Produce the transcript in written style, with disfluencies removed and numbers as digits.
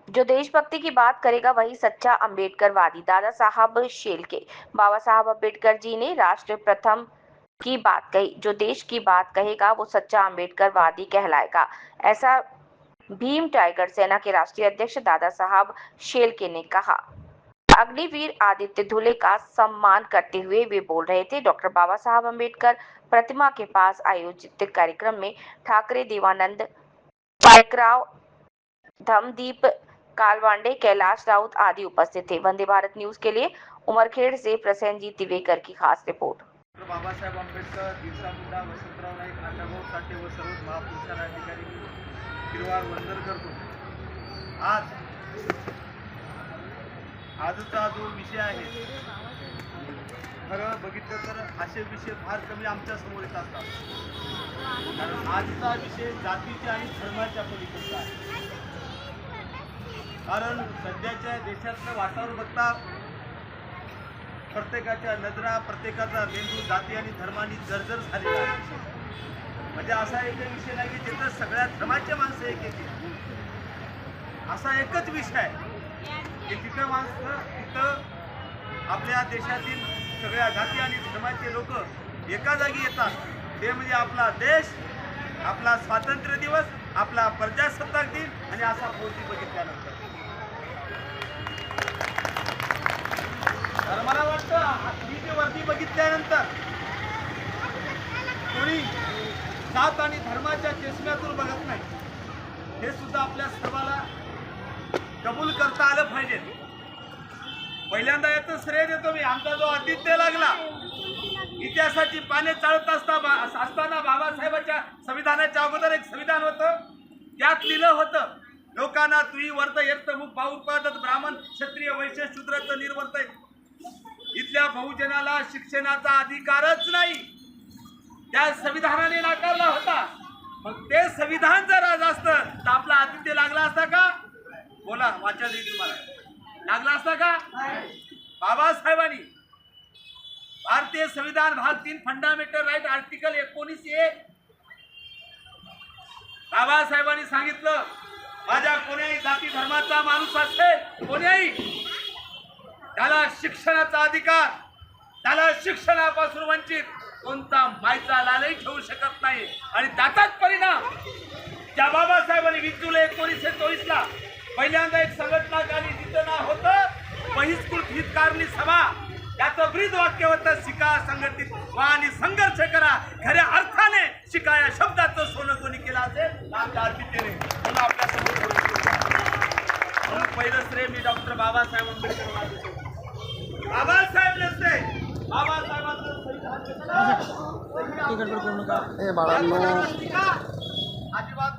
जो देशभक्ति की बात करेगा वही सच्चा अम्बेडकरवादी। दादा साहब शेलके। बाबा साहब अम्बेडकर जी ने राष्ट्र प्रथम की बात कही। जो देश की बात कहेगा वो सच्चा अम्बेडकरवादी कहलाएगा, ऐसा भीम टाइगर सेना के राष्ट्रीय अध्यक्ष दादा साहब शेलके ने कहा। अग्निवीर आदित्य धुले का सम्मान करते हुए वे बोल रहे थे। डॉक्टर बाबा साहब अम्बेडकर प्रतिमा के पास आयोजित कार्यक्रम में ठाकरे, देवानंद, पायकराव, धमदीप कालवांडे, कैलाश राउत आदि उपस्थित थे। वंदे भारत न्यूज के लिए उमरखेड़ से प्रसेनजीत दिवेकर की खास रिपोर्ट। बाबासाहेब आंबेडकर, बिरसा मुंडा, वसंतराव नाईक, अण्णाभाऊ साठे व सर्व महापुरुषांना ठिकाणी हिरवार वंदन करतो। आजचा जो विषय आहे, खरं बघितलं तर असे विषय फार कमी आमच्या समोर येत असतात, कारण आजचा विषय जातीच्या आणि धर्माच्या पलीकडचा आहे। कारण सध्याच्या देशातलं वातावरण बघता प्रत्येकाच्या नजरा, प्रत्येकाचा मेंदू जाती आणि धर्माने जर्जर झालेला आहे। म्हणजे असा एक विषय नाही की जिथं सगळ्या धर्माचे माणसं एक येतील, असा एकच विषय आहे की तिथं माणसं, तिथं आपल्या देशातील सगळ्या जाती आणि धर्माचे लोक एका जागी येतात। ते म्हणजे आपला देश, आपला स्वातंत्र्य दिवस, आपला प्रजासत्ताक दिन आणि असा पोटी बघितल्यानंतर तर मला वाटतं ही जी वर्दी बघितल्यानंतर कोणी जात आणि धर्माच्या चष्म्यातून बघत नाही, हे सुद्धा आपल्या सर्वाला कबूल करता आलं पाहिजे। पहिल्यांदा याचं श्रेय देतो मी, आमचा जो आदित्य लागला, इतिहासाची पाने चालत असताना बाबासाहेबांच्या संविधानाच्या अगोदर एक संविधान होतं, त्यात लिहिलं होतं, लोकांना तुही वर्त येत मुख भाऊ पडत ब्राह्मण क्षत्रिय वैश्य शूद्राचं निर्वर्त। इथल्या बहुजनाला शिक्षणाचा अधिकारच नाही, त्या संविधानाने नाकारला होता। मग ते संविधान जर आज असतं तर आपला आदित्य लागला असता का? बोला, वाचा देईल तुम्हाला, लागला असता का? बाबासाहेबांनी भारतीय संविधान भाग 3 फंडामेंटल राईट आर्टिकल 19A बाबासाहेबांनी सांगितलं, माझ्या कोण्याही जाती धर्माचा माणूस असेल, कोण्याही, त्याला शिक्षणाचा अधिकार, त्याला शिक्षणापासून वंचित कोणता मायचा लालही ठेवू शकत नाही। आणि त्याचाच परिणाम ज्या बाबासाहेबांनी 20 जुलै 1924ला पहिल्यांदा एक संघटना काढली, तिचं नाव होतं बहिष्कृत हितकारणी सभा। त्याचं ब्रीद वाक्य होतं, शिका, संघटित व्हा आणि संघर्ष करा। खऱ्या अर्थाने शिका या शब्दाचं सोनं कोणी केलं असेल, आमच्या आदित्यने म्हणून आपल्या समोर पहिलं श्रेय मी डॉक्टर बाबासाहेब आंबेडकरांना देतो। बाबासाहेब नसते, बाबासाहेबांचं संविधान अजिबात